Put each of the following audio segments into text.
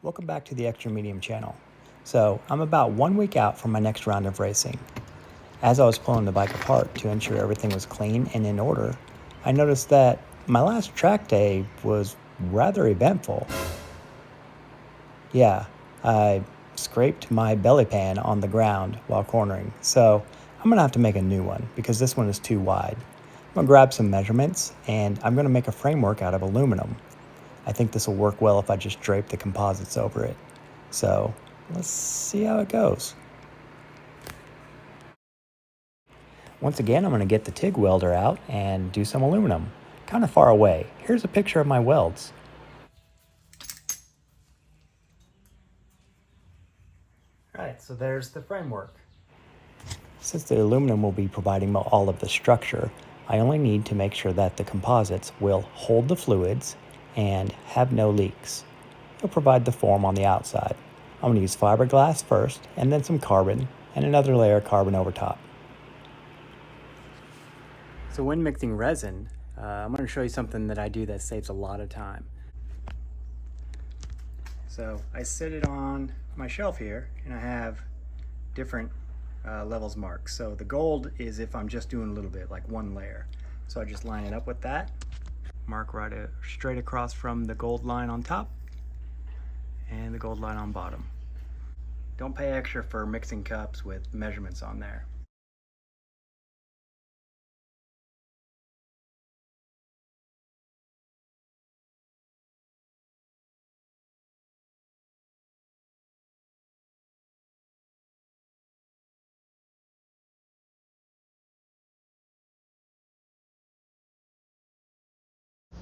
Welcome back to the Extra Medium channel. So, I'm about 1 week out from my next round of racing. As I was pulling the bike apart to ensure everything was clean and in order, I noticed that my last track day was rather eventful. Yeah, I scraped my belly pan on the ground while cornering, so I'm gonna have to make a new one because this one is too wide. I'm gonna grab some measurements and I'm gonna make a framework out of aluminum. I think this will work well if I just drape the composites over it. So let's see how it goes. Once again, I'm going to get the TIG welder out and do some aluminum. Kind of far away. Here's a picture of my welds. Alright, so there's the framework. Since the aluminum will be providing all of the structure, I only need to make sure that the composites will hold the fluids and have no leaks. It'll provide the form on the outside. I'm going to use fiberglass first, and then some carbon, and another layer of carbon over top. So when mixing resin, I'm going to show you something that I do that saves a lot of time. So I set it on my shelf here, and I have different levels marked. So the gold is if I'm just doing a little bit, like one layer. So I just line it up with that, mark right straight across from the gold line on top and the gold line on bottom. Don't pay extra for mixing cups with measurements on there.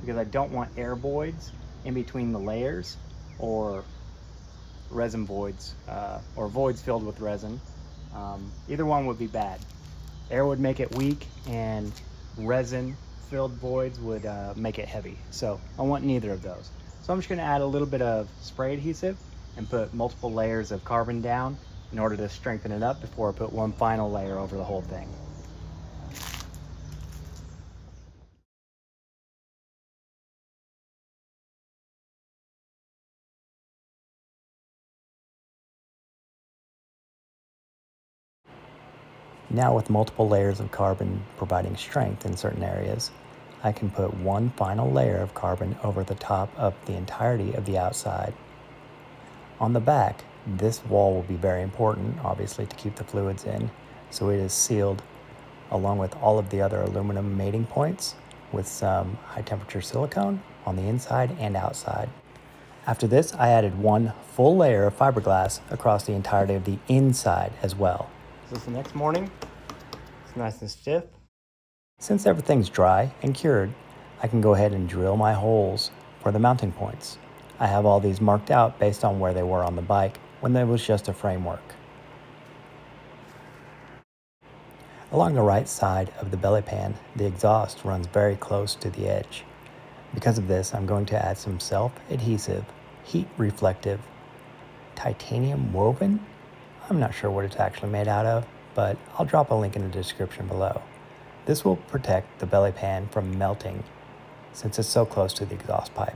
Because I don't want air voids in between the layers or resin voids or voids filled with resin. Either one would be bad. Air would make it weak and resin filled voids would make it heavy. So I want neither of those. So I'm just going to add a little bit of spray adhesive and put multiple layers of carbon down in order to strengthen it up before I put one final layer over the whole thing. Now with multiple layers of carbon providing strength in certain areas, I can put one final layer of carbon over the top of the entirety of the outside. On the back, this wall will be very important, obviously, to keep the fluids in, so it is sealed along with all of the other aluminum mating points with some high temperature silicone on the inside and outside. After this, I added one full layer of fiberglass across the entirety of the inside as well. So the next morning, it's nice and stiff. Since everything's dry and cured, I can go ahead and drill my holes for the mounting points. I have all these marked out based on where they were on the bike when there was just a framework. Along the right side of the belly pan, the exhaust runs very close to the edge. Because of this, I'm going to add some self-adhesive, heat-reflective, titanium woven. I'm not sure what it's actually made out of, but I'll drop a link in the description below. This will protect the belly pan from melting since it's so close to the exhaust pipe.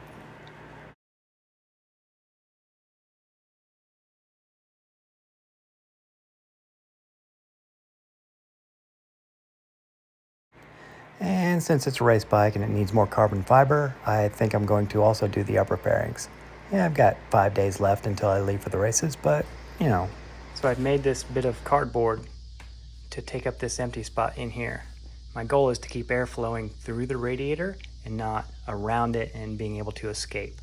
And since it's a race bike and it needs more carbon fiber, I think I'm going to also do the upper fairings. Yeah, I've got 5 days left until I leave for the races, but you know. So I've made this bit of cardboard to take up this empty spot in here. My goal is to keep air flowing through the radiator and not around it and being able to escape.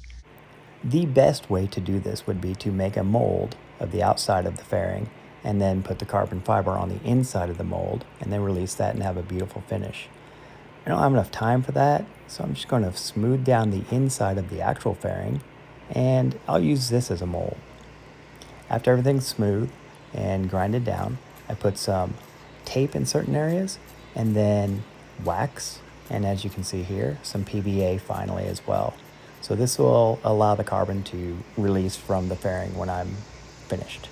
The best way to do this would be to make a mold of the outside of the fairing and then put the carbon fiber on the inside of the mold and then release that and have a beautiful finish. I don't have enough time for that, so I'm just going to smooth down the inside of the actual fairing, and I'll use this as a mold. After everything's smooth and grinded down, I put some tape in certain areas, and then wax, and as you can see here, some PVA finally as well. So this will allow the carbon to release from the fairing when I'm finished.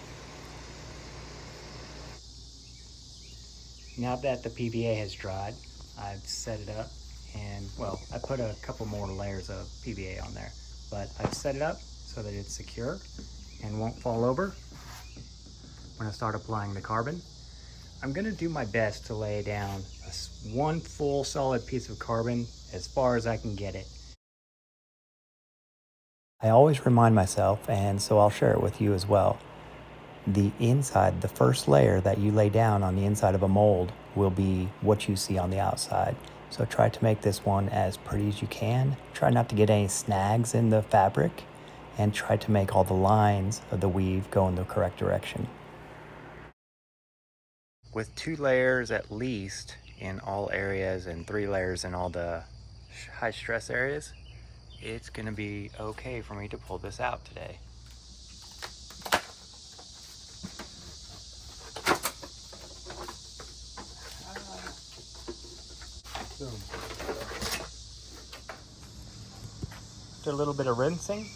Now that the PVA has dried, I've set it up and, well, I put a couple more layers of PVA on there, but I've set it up so that it's secure and won't fall over when I start applying the carbon. I'm gonna do my best to lay down one full solid piece of carbon as far as I can get it. I always remind myself, and so I'll share it with you as well. The inside, the first layer that you lay down on the inside of a mold will be what you see on the outside. So try to make this one as pretty as you can. Try not to get any snags in the fabric, and try to make all the lines of the weave go in the correct direction. With 2 layers at least in all areas and 3 layers in all the high stress areas, it's gonna be okay for me to pull this out today. Boom. After a little bit of rinsing,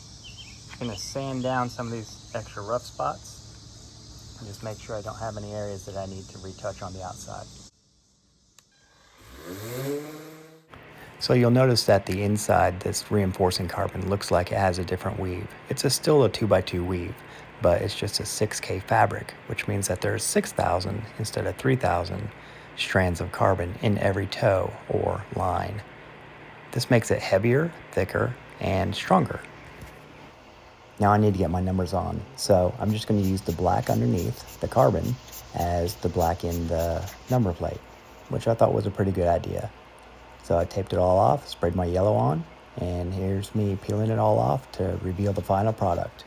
I'm gonna sand down some of these extra rough spots and just make sure I don't have any areas that I need to retouch on the outside. So you'll notice that the inside, this reinforcing carbon, looks like it has a different weave. It's still a 2x2 weave, but it's just a 6K fabric, which means that there's 6,000 instead of 3,000 strands of carbon in every toe or line. This makes it heavier, thicker, and stronger. Now I need to get my numbers on, so I'm just going to use the black underneath the carbon as the black in the number plate, which I thought was a pretty good idea. So I taped it all off, sprayed my yellow on, and here's me peeling it all off to reveal the final product.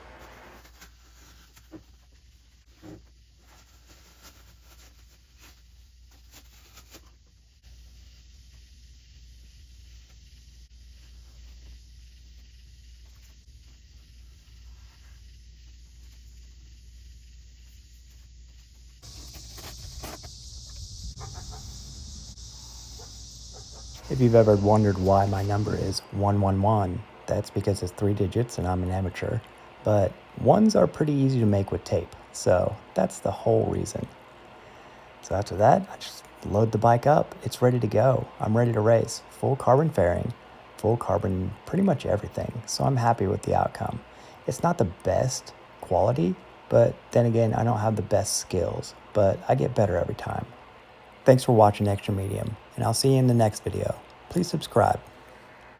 If you've ever wondered why my number is 111, that's because it's 3 digits and I'm an amateur. But ones are pretty easy to make with tape, so that's the whole reason. So after that, I just load the bike up. It's ready to go. I'm ready to race. Full carbon fairing, full carbon pretty much everything. So I'm happy with the outcome. It's not the best quality, but then again, I don't have the best skills, but I get better every time. Thanks for watching Extra Medium, and I'll see you in the next video. Please subscribe.